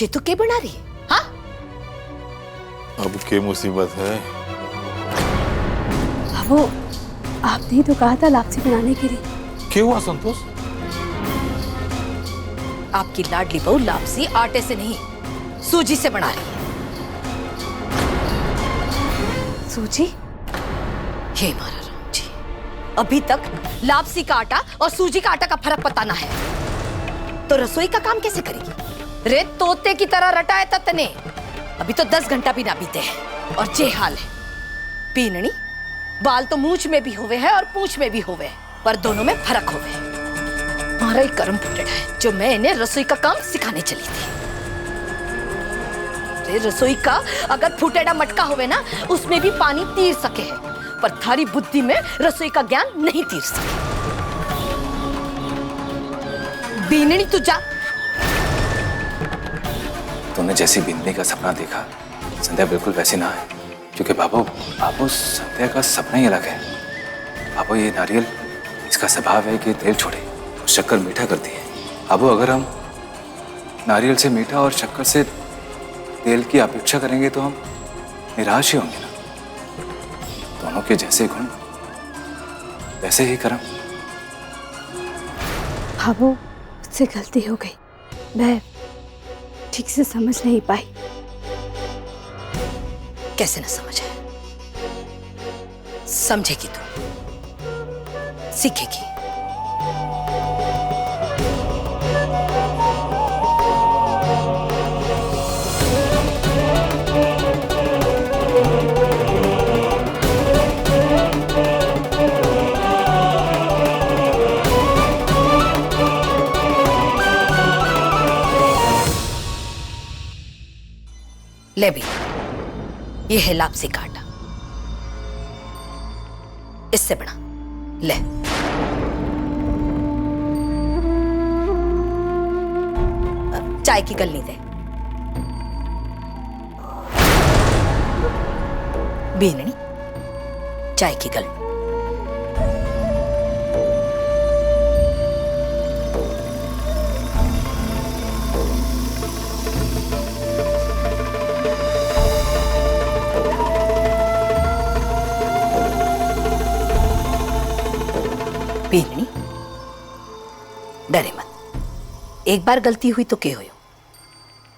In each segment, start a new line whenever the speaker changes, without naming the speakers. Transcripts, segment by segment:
ये तो के बना रही है? हाँ
अब के मुसीबत है?
बाबू, आपने ही तो कहा था लापसी बनाने के लिए।
क्या हुआ संतोष?
आपकी लाडली बहू लापसी आटे से नहीं, सूजी से बना रही है।
सूजी?
हे मारा राम जी, अभी तक लापसी का आटा और सूजी का आटा का फर्क पता ना है तो रसोई का काम कैसे करेगी? रे तोते की तरह रटा है ततने। अभी तो 10 घंटा भी ना बीते हैं और ये हाल है। पीननी, बाल तो मूंछ में भी हुए हैं और पूंछ में भी हुए हैं, पर दोनों में फर्क हुए हैं। हमारा ही कर्म फुटेड़ा है जो मैं इन्हें रसोई का काम सिखाने चली थी। रे रसोई का अगर फुटेड़ा मटका हुए ना, उसमें भी पानी तीर सके है, पर थारी बुद्धि में रसोई का ज्ञान नहीं तीर सके। बीननी तू जा।
तूने जैसी बिंदनी का सपना देखा, संध्या बिल्कुल वैसी ना है। क्योंकि बाबू संध्या का सपना ही अलग है। बाबू, ये नारियल, इसका स्वभाव है कि तेल छोड़े और शक्कर मीठा करती है। बाबू, अगर हम नारियल से मीठा और शक्कर से तेल की अपेक्षा करेंगे तो हम निराश ही होंगे ना। दोनों के जैसे गुण वैसे ही कर्म।
बाबू, मुझसे गलती हो गई, मैं ठीक से समझ नहीं पाई।
कैसे न समझे? समझेगी तू, सीखेगी। ले भी, ये है लापसी का आटा, इससे बना ले। चाय की गलनी दे। बीननी, चाय की गलनी। बीननी, डरे मत। एक बार गलती हुई तो क्या हुई,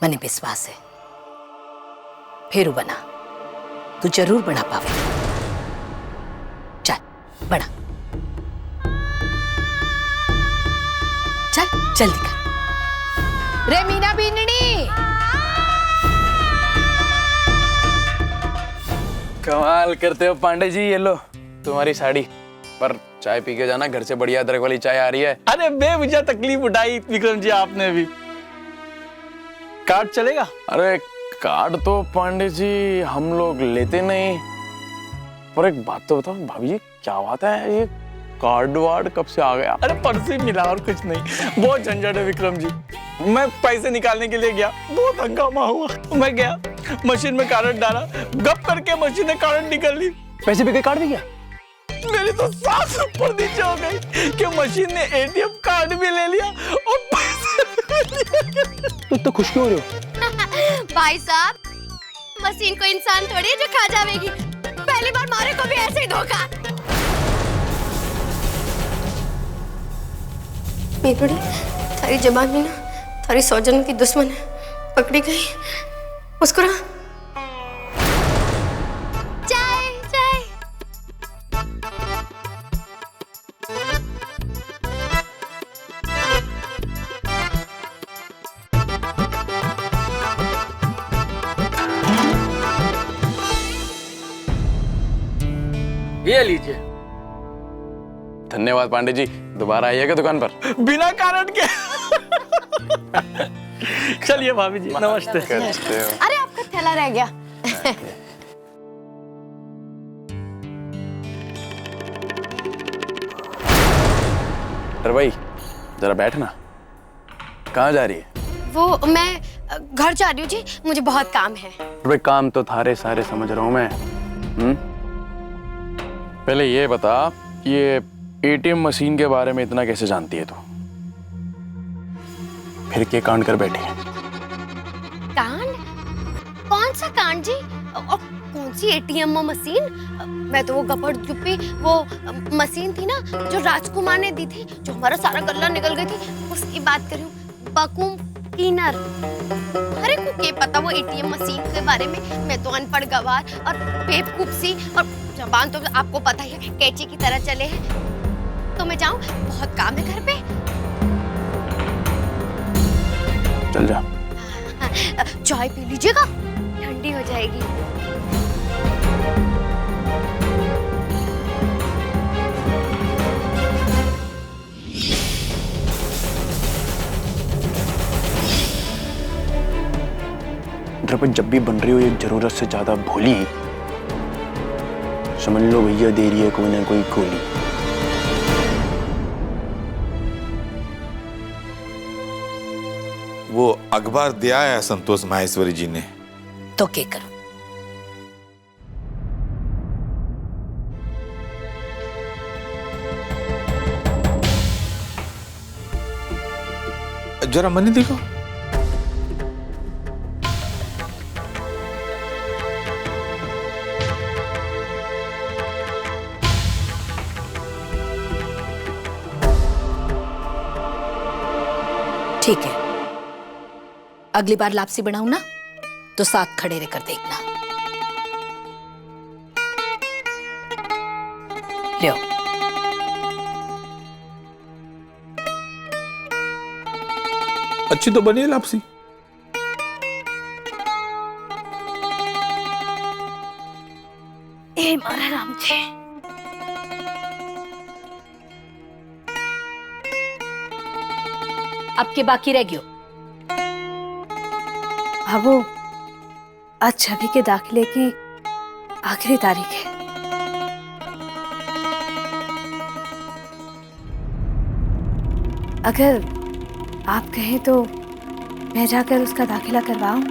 मने विश्वास है फेरू बना, तू जरूर बना पावेगी। चल बना, चल जल्दी कर। रे मीना बीननी,
कमाल करते हो पांडे जी। ये लो तुम्हारी साड़ी, पर चाय पी के जाना, घर से बढ़िया अदरक वाली चाय आ रही है।
अरे बेवजह तकलीफ उठाई विक्रम जी आपने भी। कार्ड चलेगा?
अरे कार्ड तो पांडे जी हम लोग लेते नहीं। पर एक बात तो बताओ भाभी जी, क्या बात है, ये कार्ड वार्ड कब से आ गया?
अरे परसों ही मिला और कुछ नहीं। बहुत झंझट है विक्रम जी। मैं पैसे निकालने के लिए गया, बहुत हंगामा हुआ। मैं गया, मशीन में कार्ड डाला, गप करके मशीन ने कार्ड निकल ली।
पैसे भी कार्ड भी गया?
मेरी तो सांस ऊपर नीचे हो गई कि मशीन ने एटीएम कार्ड भी ले लिया और पैसे भी ले लिया।
तो खुश क्यों हो रहे हो?
भाई साहब, मशीन को इंसान थोड़ी है जो खा जाएगी। पहली बार मारे को भी ऐसे ही धोखा। मीठड़ी, थारी जबान में ना थारी सौजन की दुश्मन है, पकड़ी गई। मुस्कुरा। चाय चाय।
ये लीजिए।
धन्यवाद पांडे जी, दोबारा आइएगा दुकान पर।
बिना कारण के। चलिए भाभी जी, नमस्ते।
अरे आपका थैला रह गया।
अरे भाई जरा बैठना। कहाँ जा रही है?
वो मैं घर जा रही हूँ जी, मुझे बहुत काम है।
अरे भाई काम तो थारे सारे समझ रहा हूँ मैं। पहले ये बता, ये एटीएम मशीन के बारे में इतना कैसे जानती है तू? फिर क्या कांड कर बैठी है?
कांड? कौन सा कांड जी? और कौन सी एटीएम मशीन? मैं तो वो गपड़ जुप्पी वो मशीन थी ना जो राजकुमार ने दी थी, जो हमारा सारा गल्ला निकल गई थी, उसकी बात कर रही हूँ। Vacuum cleaner. अरे को क्या पता वो एटीएम मशीन के बारे में? मैं तो अनपढ़ गवार और बेवकूफ सी, और जबान तो आपको पता ही है कैंची की तरह चले है। तो मैं जाऊँ, बहुत काम है घर पे।
चल जा।
चाय पी लीजिएगा, ठंडी हो जाएगी।
द्रौपदी जब भी बन रही हो एक जरूरत से ज्यादा भोली, समझ लो भैया दे रही है कोई ना कोई गोली।
वो अखबार दिया है संतोष माहेश्वरी जी ने।
तो क्या करूं?
जरा मनी देखो।
ठीक है, अगली बार लापसी बनाऊं ना तो साथ खड़े रहकर देखना। लो।
अच्छी तो बनी है लापसी।
ए मारा राम जी।
अब के बाकी रह गयो।
बाबू, आज छवि के दाखिले की आखिरी तारीख है। अगर आप कहें तो मैं जाकर उसका दाखिला करवाऊं?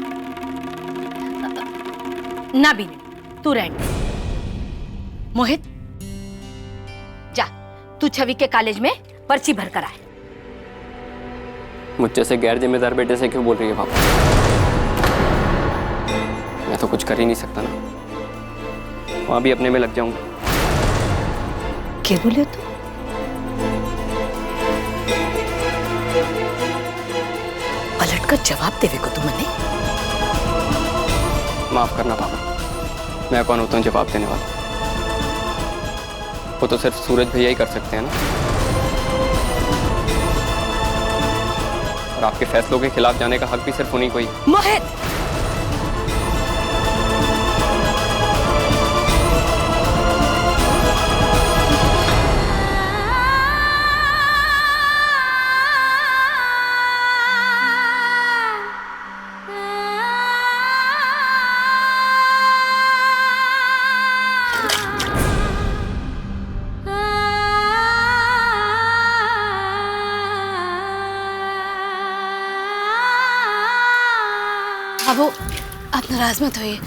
ना भी नहीं, तू रहने दे। मोहित, जा तू छवि के कॉलेज में पर्ची भर कर आए।
मुझ जैसे गैर जिम्मेदार बेटे से क्यों बोल रही है पापा? मैं तो कुछ कर ही नहीं सकता ना, वहां भी अपने में लग जाऊंगा।
क्या बोले तू? पलट कर जवाब देवे को तुमने?
माफ करना पापा, मैं कौन होता हूँ जवाब देने वाला? वो तो सिर्फ सूरज भैया ही कर सकते हैं ना। और आपके फैसलों के खिलाफ जाने का हक भी सिर्फ उन्हीं को ही।
मोहित,
बाबू, आप नाराज मत होइए।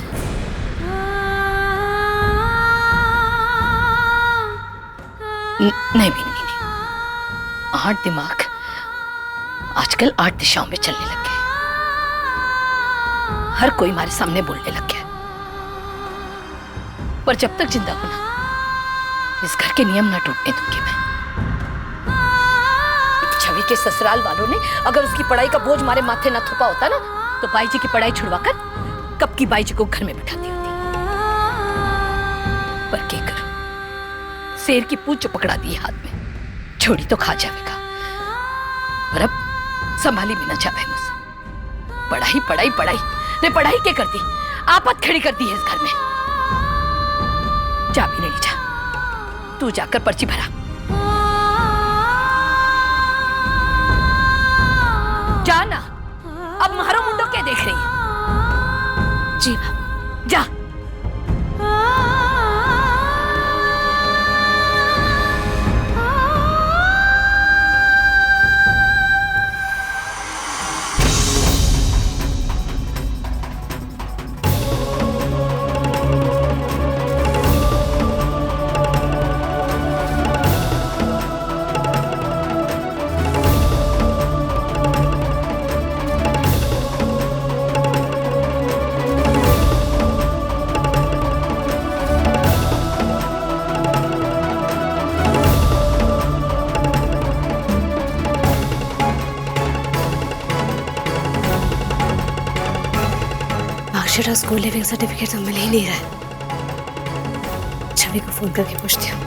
नहीं भी नहीं। आठ दिमाग आजकल 8 दिशाओं में चलने लग गए। हर कोई हमारे सामने बोलने लग गया। पर जब तक जिंदा हूं ना, इस घर के नियम ना टूटने दूंगी मैं। छवि के ससुराल वालों ने अगर उसकी पढ़ाई का बोझ हमारे माथे ना थोपा होता ना, तो बाई जी की पढ़ाई छुड़वाकर कब की बाई जी को घर में बिठाती होती। पर क्या करूं, शेर की पूंछ जो पकड़ा दी हाथ में, छोड़ी तो खा जाएगा। पर अब संभाली भी ना जावे मुझसे। पढ़ाई पढ़ाई पढ़ाई ने पढ़ाई क्या कर दी, आपत खड़ी कर दी है इस घर में। जा भी नहीं जा, तू जाकर पर्ची भरा। जाना, अब मारो मुंडो क्या देख रही है? जी बाबू, जा।
मार्कशीट और स्कूल लिविंग सर्टिफिकेट तो मिल ही नहीं रहा है। छवि को फोन करके पूछती हूँ।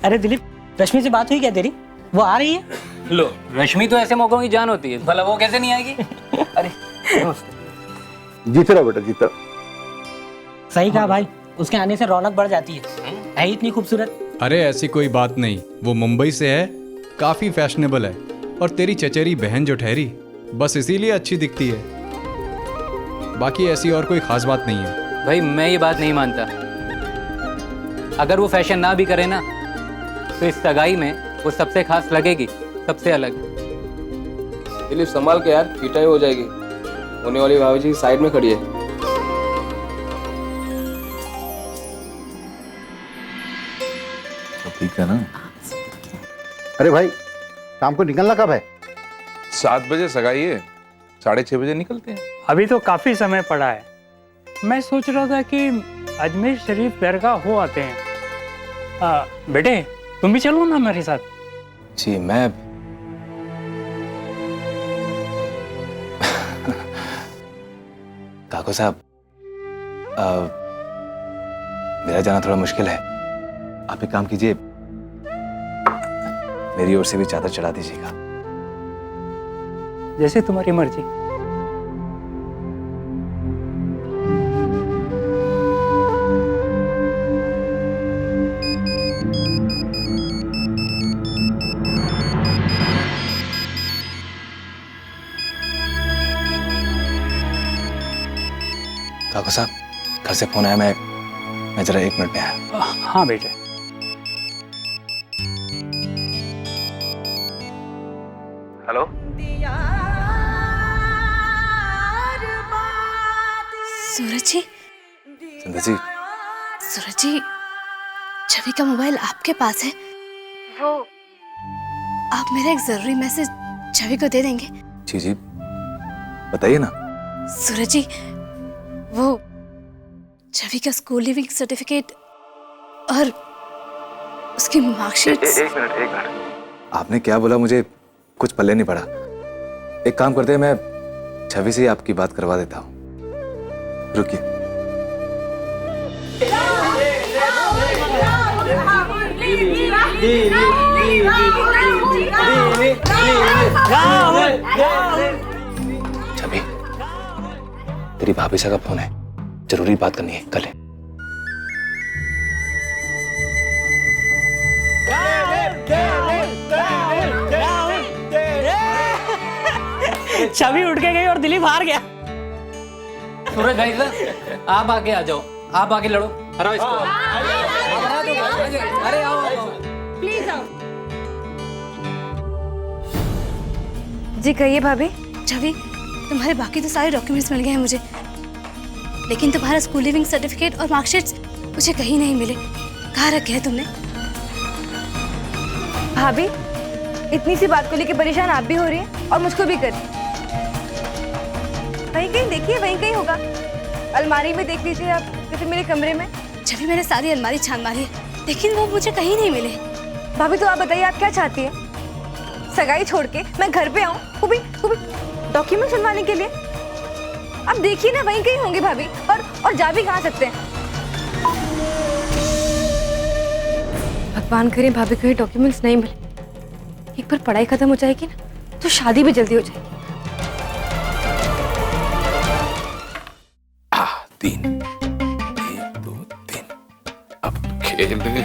अरे दिलीप, रश्मि से बात हुई क्या तेरी? वो आ रही है?
लो, रश्मि तो ऐसे मौकों की जान होती है, भला वो कैसे नहीं आएगी? अरे
जीते रहो बेटा, जीते रहो।
सही कहा भाई, उसके आने से रौनक बढ़ जाती है ही इतनी खूबसूरत।
अरे ऐसी कोई बात नहीं, वो मुंबई से है, काफी फैशनेबल है, और तेरी चचेरी बहन जो ठहरी बस इसीलिए अच्छी दिखती है, बाकी ऐसी और कोई खास बात नहीं है।
भाई मैं ये बात नहीं मानता। अगर वो फैशन ना भी करे ना, तो इस सगाई में वो सबसे खास लगेगी, सबसे अलग।
दिलीप संभाल के यार, पिटाई हो जाएगी। होने वाली भाभी जी साइड में खड़ी है।
तो ठीक है ना?
अरे भाई, शाम को निकलना कब है?
7 बजे सगाई है, 6:30 बजे निकलते हैं।
अभी तो काफी समय पड़ा है। मैं सोच रहा था कि अजमेर शरीफ दरगाह हो आते हैं। बेटे तुम भी चलो ना मेरे साथ।
जी मैं काको साहब, मेरा जाना थोड़ा मुश्किल है। आप एक काम कीजिए, मेरी ओर से भी चादर चढ़ा दीजिएगा।
जैसे तुम्हारी मर्जी।
काको साहब, घर से फोन आया, मैं जरा 1 मिनट में आया।
हाँ बेटे।
हेलो,
सूरज जी,
संध्या जी,
सूरज जी, छवि का मोबाइल आपके पास है? वो आप मेरा एक जरूरी मैसेज छवि को दे देंगे?
जी जी, बताइए ना।
सूरज जी, वो छवि का स्कूल लिविंग सर्टिफिकेट और उसकी मार्कशीट।
एक मिनट। आपने क्या बोला मुझे कुछ पल्ले नहीं पड़ा। एक काम करते हैं, मैं छवि से आपकी बात करवा देता हूँ। रुकिए। छवि, तेरी भाभी से का फोन है, जरूरी बात करनी है, कल है।
छवि उठ के गई और दिलीप हार गया।
सूरज भाई साहब, आप आके आ जाओ, आप आके लड़ो, हराओ इसको। अरे आओ
प्लीज आओ। जी कहिए भाभी। छवि, तुम्हारे बाकी तो सारे डॉक्यूमेंट्स मिल गए हैं मुझे, लेकिन तुम्हारा स्कूल लिविंग सर्टिफिकेट और मार्कशीट्स मुझे कहीं नहीं मिले। कहाँ रखे हैं तुमने?
भाभी, इतनी सी बात को लेकर परेशान आप भी हो रही हैं और मुझको भी कर। वहीं कहीं देखिए, वहीं कहीं होगा। अलमारी में देख लीजिए आप, या फिर मेरे कमरे में।
छवि, मैंने सारी अलमारी छान मारी है, लेकिन वो मुझे कहीं नहीं मिले।
भाभी तो आप बताइए, आप क्या चाहती हैं? सगाई छोड़ के मैं घर पे आऊं, वो भी डॉक्यूमेंट बनवाने के लिए? अब देखिए ना, वहीं कहीं होंगे भाभी, और जा भी कहाँ सकते हैं। भगवान करे भाभी को ये डॉक्यूमेंट्स नहीं मिले। एक बार पढ़ाई खत्म हो जाएगी ना, तो शादी भी जल्दी हो जाएगी।
3 1 2 3 अब खेल 3।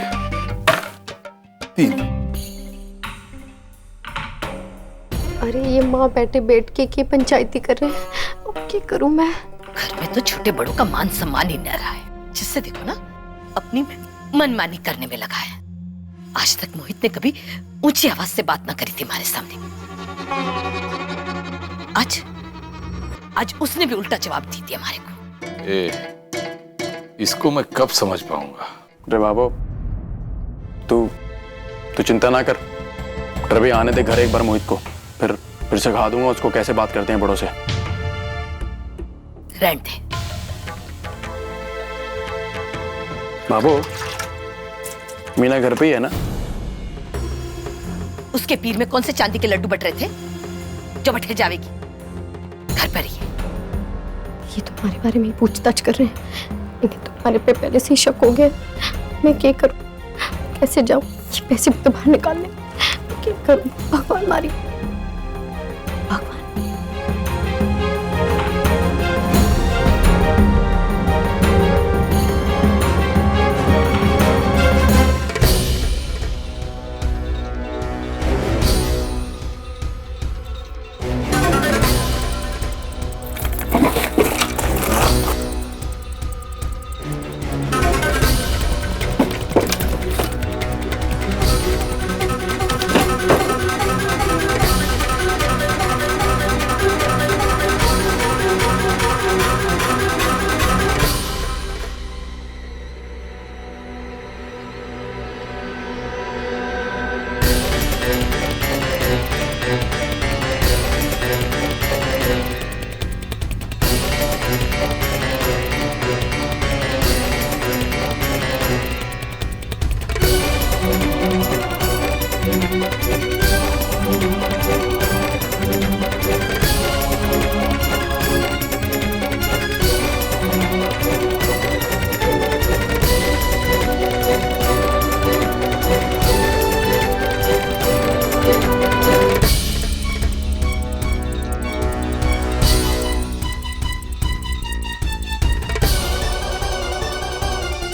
अरे ये माँ बेटे बैठ के पंचायती कर रहे हैं, अब क्या करूं मैं?
घर में तो छोटे बड़ों का मान सम्मान ही न रहा है, जिससे देखो ना अपनी मनमानी करने में लगा है। आज तक मोहित ने कभी ऊंची आवाज से बात ना करी थी हमारे सामने। आज उसने भी उल्टा जवाब दी थी हमारे को।
इसको मैं कब समझ पाऊंगा?
अरे बाबू, तू चिंता ना कर। डर भी आने दे घर एक बार मोहित को, फिर सिखा दूंगा उसको कैसे बात करते हैं बड़ों से।
रहने दे।
बाबू, मीना घर पे ही है ना?
उसके पीर में कौन से चांदी के लड्डू बट रहे थे जो बट के जावेगी? घर पर ही है।
ये तुम्हारे बारे में ही पूछताछ कर रहे हैं। इन्हें तुम्हारे पे पहले से ही शक हो गया। मैं क्या करूं, कैसे जाऊं ये पैसे तो बाहर निकालने, क्या करूं? भगवान मारी, भगवान।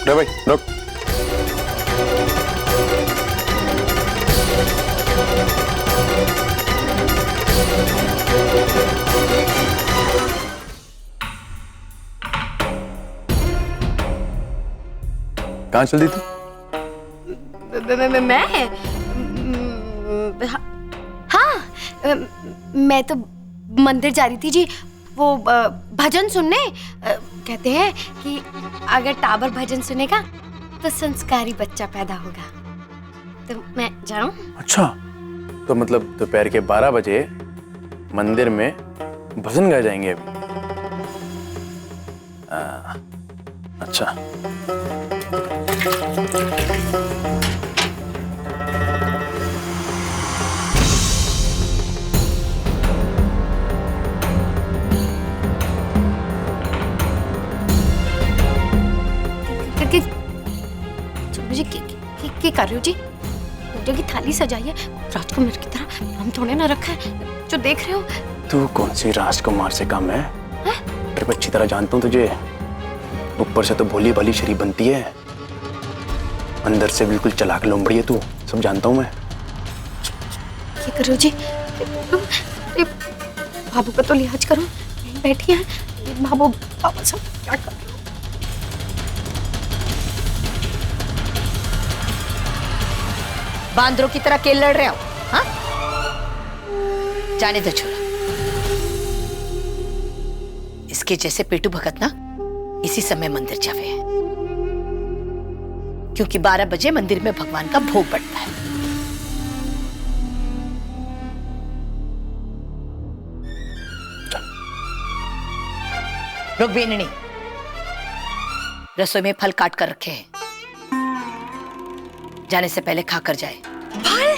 रे भाई रुक। कहाँ चल दी तू?
मैं हाँ, मैं तो मंदिर जा रही थी जी, वो भजन सुनने। कहते हैं कि अगर टाबर भजन सुनेगा तो संस्कारी बच्चा पैदा होगा, तो मैं जाऊं? अच्छा,
तो मतलब दोपहर के 12 बजे मंदिर में भजन गाए जाएंगे अभी? अच्छा।
मुझे क्या कर रहे हो जी? पूजा की थाली सजाई है, राजकुमार की तरह हम थोड़े ना रखा है जो देख रहे हो।
तू कौन सी राजकुमार से कम है? तेरे अच्छी तरह जानता हूँ तुझे। ऊपर से तो भोली भाली शरीफ बनती है, अंदर से बिल्कुल चालाक लोमड़ी है तू, सब जानता हूँ मैं।
क्या कर रहे हो जी? बाबू का तो लिहाज करो, यहीं बैठी है। बाबू बाबा सब क्या कर रहे हो?
बांदरों की तरह खेल लड़ रहे हो? हाँ, जाने दो छोरा। इसके जैसे पेटू भगत ना इसी समय मंदिर जावे हैं, क्योंकि 12 बजे मंदिर में भगवान का भोग बढ़ता है। रुक बेननी, रसोई में फल काट कर रखे हैं, जाने से पहले खा कर जाए।
फल?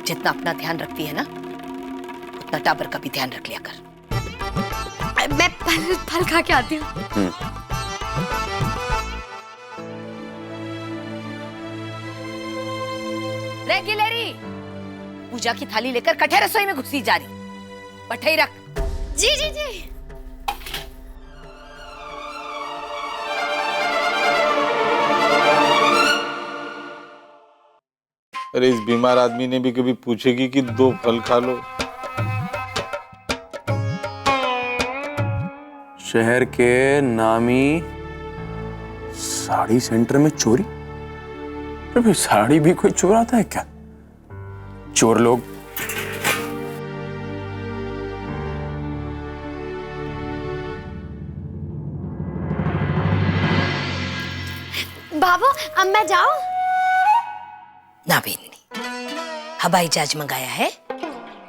जितना अपना ध्यान रखती है ना, उतना टाबर का भी ध्यान रख लिया कर।
मैं फल खा के आती हूँ।
रे गिलहरी, पूजा की थाली लेकर कठे रसोई में घुसी जा रही, बैठे ही रख।
जी जी जी।
अरे इस बीमार आदमी ने भी कभी पूछेगी कि 2 फल खा लो।
शहर के नामी साड़ी सेंटर में चोरी? अरे भाई साड़ी भी कोई चुराता है क्या? चोर लोग
बाबू अब मैं जाऊं?
ना बेननी, हवाई जहाज मंगाया है,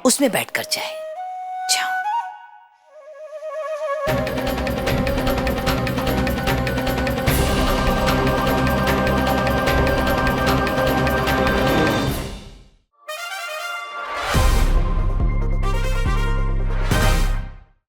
उसमें बैठकर जाए।